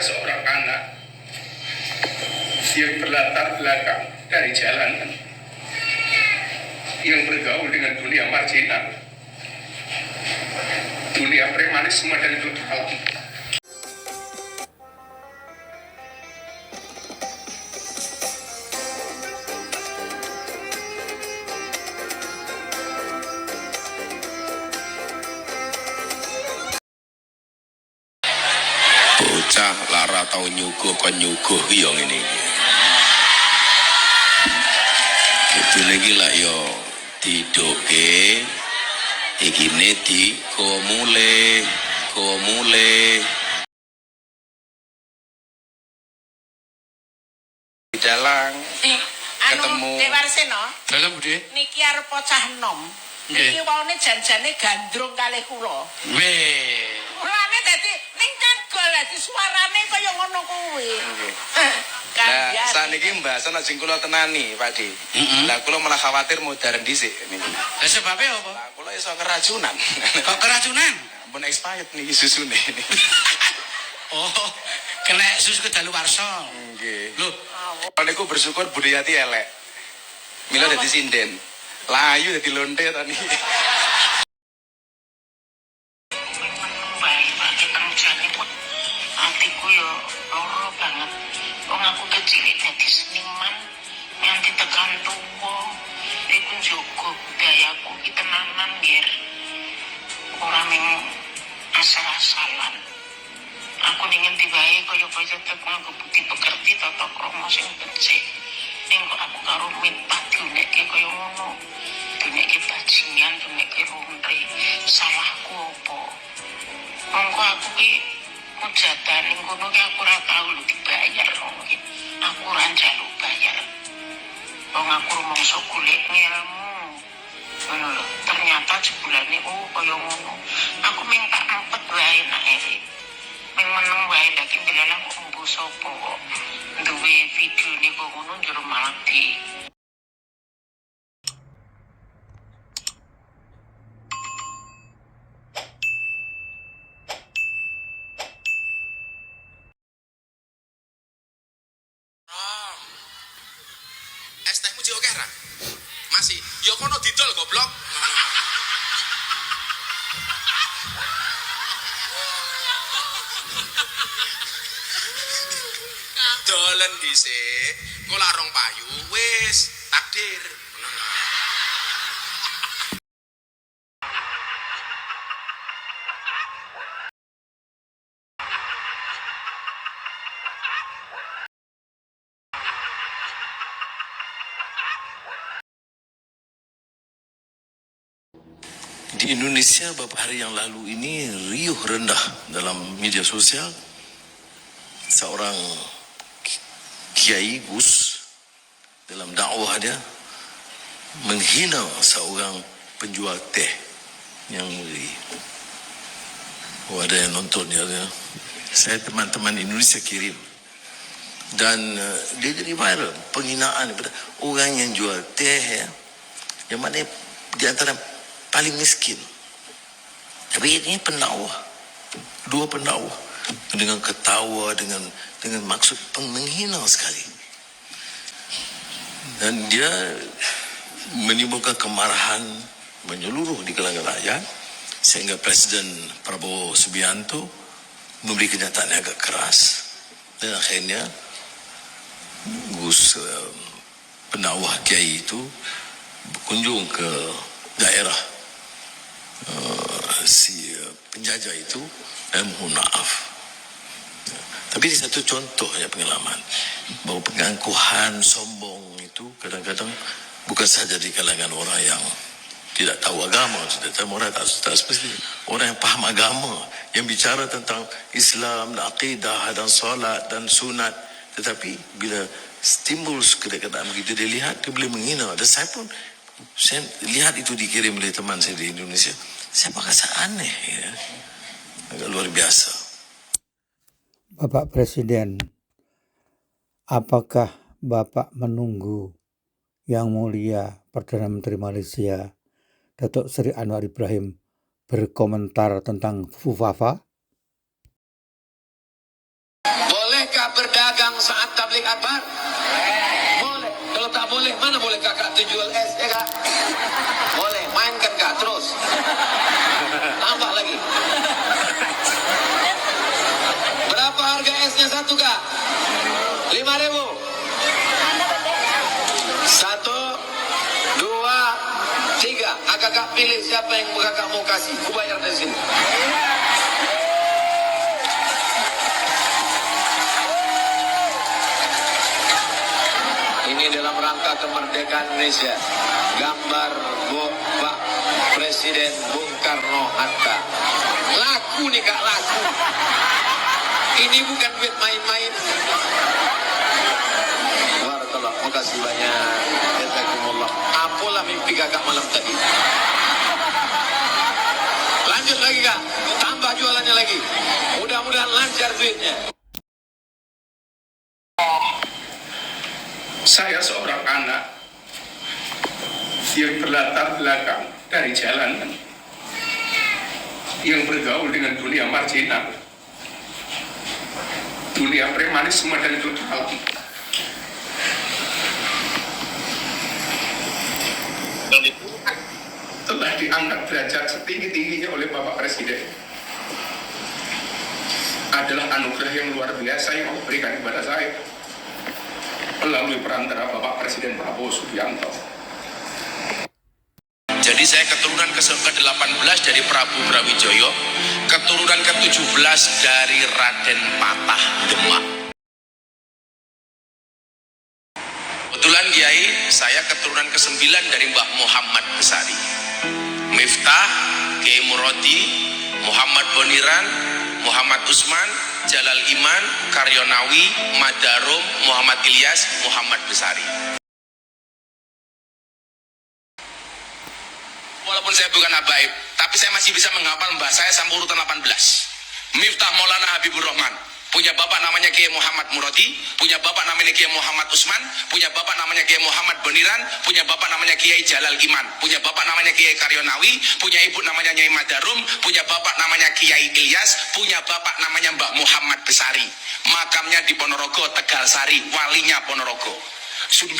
seorang anak yang berlatar belakang dari jalanan, yang bergaul dengan dunia marginal, dunia premanisme dan klub alam. Bocah lara tau nyuguh kon nyuguh yo ngene iki. Itu lagi lah yo tiduke iki di komule dalang ketemu Dewarsena. dalam Budi Niki arep cah enom. Niki waune janjane gandrung kalih kula. weh Kulane dadi ning kagol dadi suarane kaya ngono kuwi. Nah, saniki mbahasan ajeng kula tenani, Pak Di. Lah kula malah khawatir modern dhisik niki. lah sebabnya apa? Lah kula iso keracunan. Kok keracunan? Ampun expired niki susune. Oh, kena susu kedaluwarsa. Nggih. Loh, Kula niku bersyukur Budayati elek. Mila dadi sinden. Layu dadi lonte ta niki. Atiku yo loro banget. Wong aku kecil dadi seniman nganti tekan tuwa. Iku njogo budayaku ki tenanan, Ger. Ora mung asal-asalan. Aku ning ngendi wae kaya tekan bukti pekerti tata krama sing becik. Ning kok aku karo mitah diunekke kaya ngono. Diunekke bajingan, diunekke runtri. Salahku apa? Monggo aku ki mujadan ning kono ki aku ora tau lho dibayar ngono ki. Aku ora njaluk bayar. Wong aku rumangsa golek ilmu. Ngono lho, ternyata jebulane kaya ngono. Aku minta empet wae nek ere. Ming meneng wae lagi bilalang kok mbu sapa kok. Duwe video niku ngono njero malah di es tehmu jek oke ra? Masih, yo kono didol goblok. Dolen dhisik, kok larong payu wis takdir. Di Indonesia beberapa hari yang lalu ini riuh rendah dalam media sosial seorang Kiai Gus dalam dakwah dia menghina seorang penjual teh yang mulia. Oh, ada yang nonton ya. Saya teman-teman Indonesia kirim dan dia jadi viral penghinaan kepada orang yang jual teh ya, yang mana di antara paling miskin. Tapi ini pendakwah, dua pendakwah dengan ketawa, dengan maksud menghina sekali. Dan dia menimbulkan kemarahan menyeluruh di kalangan rakyat sehingga Presiden Prabowo Subianto memberi kenyataan yang agak keras. Dan akhirnya Gus pendakwah Kiai itu berkunjung ke daerah si penjajah itu dan mohon maaf. Tapi ini satu contoh ya pengalaman bahwa pengangkuhan sombong itu kadang-kadang bukan saja di kalangan orang yang tidak tahu agama, tidak tahu moral, tak seperti orang yang paham agama, yang bicara tentang Islam, dan akidah, dan salat, dan sunat. Tetapi bila timbul kedekatan begitu dia lihat, dia boleh menghina. Dan saya pun saya lihat itu dikirim oleh teman saya di Indonesia. Saya merasa aneh ya. Agak luar biasa. Bapak Presiden, apakah Bapak menunggu Yang Mulia Perdana Menteri Malaysia Datuk Seri Anwar Ibrahim berkomentar tentang FUFAFA? Bolehkah berdagang saat tablik akbar? Boleh. Kalau tak boleh, mana boleh kakak tuh jual es, ya kak? Boleh, mainkan kak, terus. Tambah lagi. Berapa harga esnya satu kak? 5.000. 1, 2, 3. Kakak pilih siapa yang kakak mau kasih. Ku bayar dari sini. Ini dalam rangka kemerdekaan Indonesia. Gambar Pak Presiden Bung Karno-Hatta. Laku nih kak, laku. Ini bukan duit main-main. Barakallah, makasih banyak. Jazakumullah. Apalah mimpi kakak malam tadi. Lanjut lagi kak, tambah jualannya lagi. Mudah-mudahan lancar duitnya. Saya seorang anak yang berlatar belakang dari jalanan, yang bergaul dengan dunia marginal, dunia premanisme dan klub alam. Dan itu telah diangkat derajat setinggi-tingginya oleh Bapak Presiden. Adalah anugerah yang luar biasa yang Allah berikan kepada saya melalui perantara Bapak Presiden Prabowo Subianto. Jadi saya keturunan ke-18 dari Prabu Brawijaya, keturunan ke-17 dari Raden Patah Demak. Kebetulan Kiai, saya keturunan ke-9 dari Mbah Muhammad Besari. Miftah, Kiai Murodi, Muhammad Boniran, Muhammad Usman, Jalal Iman, Karyonawi, Madarum, Muhammad Ilyas, Muhammad Besari. Walaupun saya bukan habaib, tapi saya masih bisa menghafal mbah saya sampai urutan 18. Miftah Maulana Habibur Rahman, punya bapak namanya Kiai Muhammad Murodi, punya bapak namanya Kiai Muhammad Usman, punya bapak namanya Kiai Muhammad Boniran, punya bapak namanya Kiai Jalal Iman, punya bapak namanya Kiai Karyonawi, punya ibu namanya Nyai Madarum, punya bapak namanya Kiai Ilyas, punya bapak namanya Mbak Muhammad Besari. Makamnya di Ponorogo, Tegalsari, walinya Ponorogo. 9.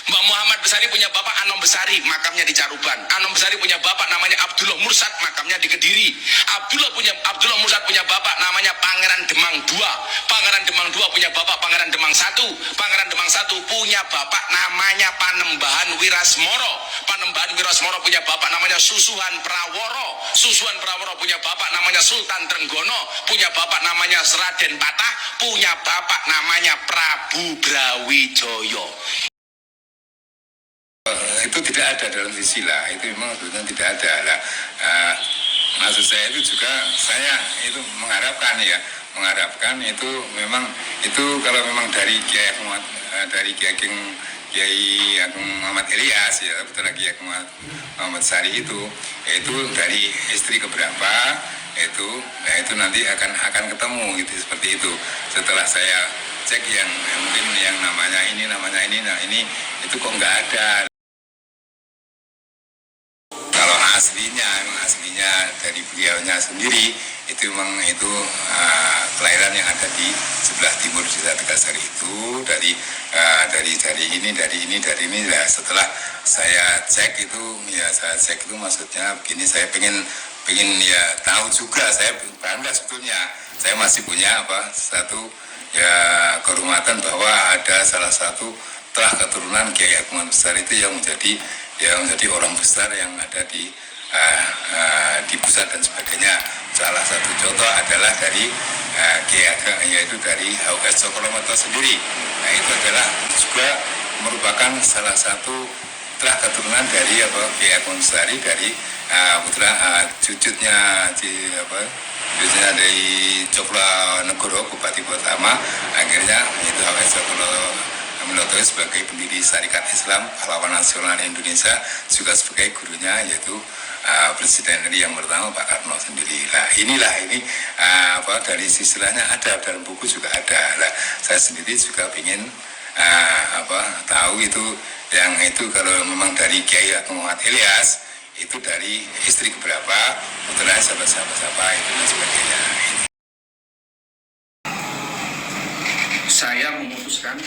Mbak Muhammad Besari punya bapak Anom Besari, makamnya di Caruban. Anom Besari punya bapak namanya Abdullah Mursad, makamnya di Kediri. Abdullah Mursad punya bapak namanya Pangeran Demang II. Pangeran Demang II punya bapak Pangeran Demang I. Pangeran Demang I punya bapak namanya Panembahan Wirasmoro. Panembahan Wirasmoro punya bapak namanya Susuhan Praworo. Susuhan Praworo punya bapak namanya Sultan Trenggono. Punya bapak namanya Raden Patah. Punya bapak namanya Prabu Brawijaya. Itu tidak ada dalam sisilah, itu memang sebetulnya tidak ada lah. Maksud saya itu juga saya itu mengharapkan itu memang itu kalau memang dari Kiai Agung Muhammad Ilyas ya, betul lagi Kiai Muhammad Sari itu dari istri keberapa itu, nah itu nanti akan ketemu gitu seperti itu. Setelah saya cek yang mungkin yang namanya ini, nah ini itu kok nggak ada. Kalau aslinya dari beliaunya sendiri itu memang itu kelahiran yang ada di sebelah timur di Tegalsari itu dari ini. Nah, setelah saya cek itu maksudnya begini, saya pengen ya tahu juga, saya bangga sebetulnya. Saya masih punya satu ya kehormatan bahwa ada salah satu telah keturunan Kiai Agung Besar itu yang menjadi orang besar yang ada di pusat dan sebagainya. Salah satu contoh adalah dari Kiai Ageng, yaitu dari HUS Cokromoto sendiri. Nah itu adalah juga merupakan salah satu telah keturunan dari Kiai Agung Besari dari putra cucunya dari Cokronegoro Bupati Pertama, akhirnya itu HUS Cokromoto sebagai pendiri Syarikat Islam Pahlawan Nasional Indonesia, juga sebagai gurunya yaitu Presiden RI yang pertama Pak Karno sendiri. Nah ini dari istilahnya ada, dalam buku juga ada. Nah, saya sendiri juga ingin tahu itu yang itu kalau memang dari Kiai Agung Muhammad Ilyas itu dari istri keberapa, putranya siapa itu dan sebagainya. saya memutuskan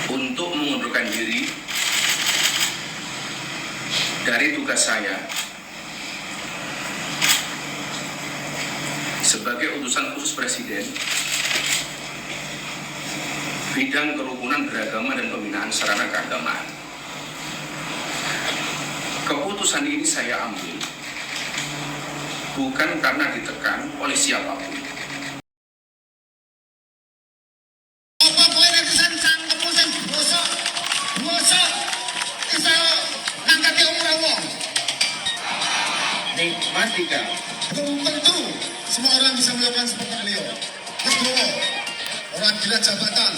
untuk mengundurkan diri dari tugas saya sebagai utusan khusus Presiden bidang kerukunan beragama dan pembinaan sarana keagamaan. Keputusan ini saya ambil bukan karena ditekan oleh siapapun. Matikan. Belum tentu semua orang bisa melakukan seperti beliau. Legowo, orang gila jabatan.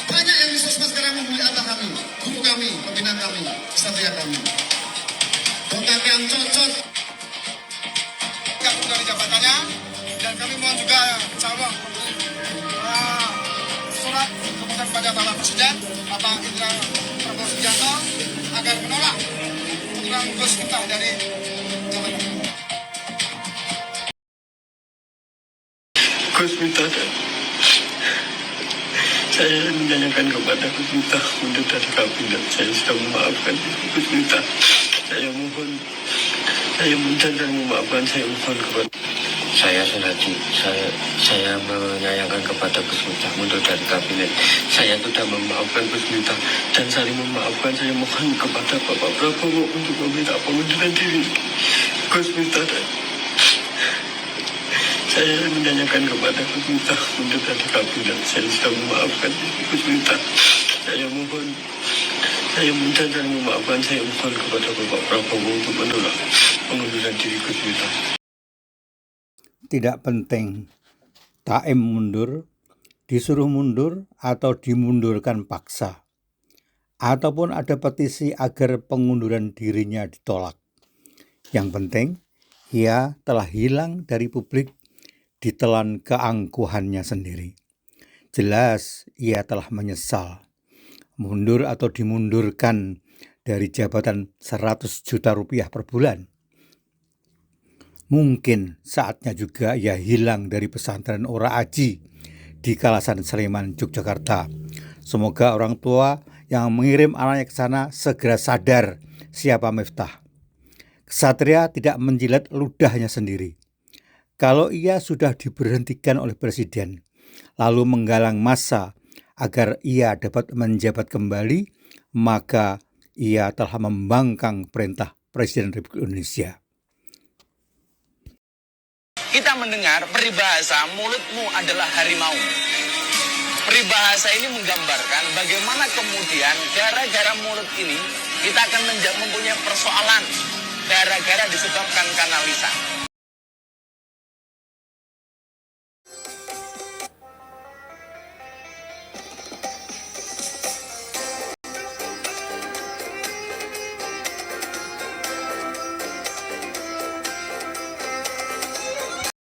Banyak yang di sosmed sekarang membuli abah kami, guru kami, pembina kami, kesatria kami. Tetapi yang cocok kabur dari jabatannya, dan kami mohon juga calon surat kepada Bapak Presiden, Bapak Indra Prabowo Subianto agar menolak program Gus Miftah dari jabatan. Gus Miftah, saya menanyakan kepada Gus Miftah untuk dari kabinet. Saya sudah memaafkan Gus Miftah. Saya mohon, saya minta dan memaafkan. Saya mohon kepada saya menyayangkan kepada Gus Miftah untuk dari kabinet. Saya sudah memaafkan Gus Miftah dan saling memaafkan. Saya mohon kepada Bapak Prabowo untuk meminta pengunduran diri Gus Miftah. Saya menanyakan kepada Gus Miftah untuk dari kabinet. Saya sudah memaafkan Gus Miftah. Saya mohon, saya minta dan memaafkan. Saya mohon kepada Bapak Prabowo untuk menolak pengunduran diri Gus Miftah. Tidak penting Taim mundur, disuruh mundur, atau dimundurkan paksa, ataupun ada petisi agar pengunduran dirinya ditolak. Yang penting, ia telah hilang dari publik ditelan keangkuhannya sendiri. Jelas ia telah menyesal. Mundur atau dimundurkan dari jabatan 100 juta rupiah per bulan. Mungkin saatnya juga ia hilang dari pesantren Ora Aji di Kalasan Sleman, Yogyakarta. Semoga orang tua yang mengirim anaknya ke sana segera sadar siapa Miftah. Ksatria tidak menjilat ludahnya sendiri. Kalau ia sudah diberhentikan oleh presiden, lalu menggalang massa agar ia dapat menjabat kembali, maka ia telah membangkang perintah Presiden Republik Indonesia. Kita mendengar peribahasa mulutmu adalah harimau. Peribahasa ini menggambarkan bagaimana kemudian gara-gara mulut ini kita akan mempunyai persoalan gara-gara disebabkan karena lisan.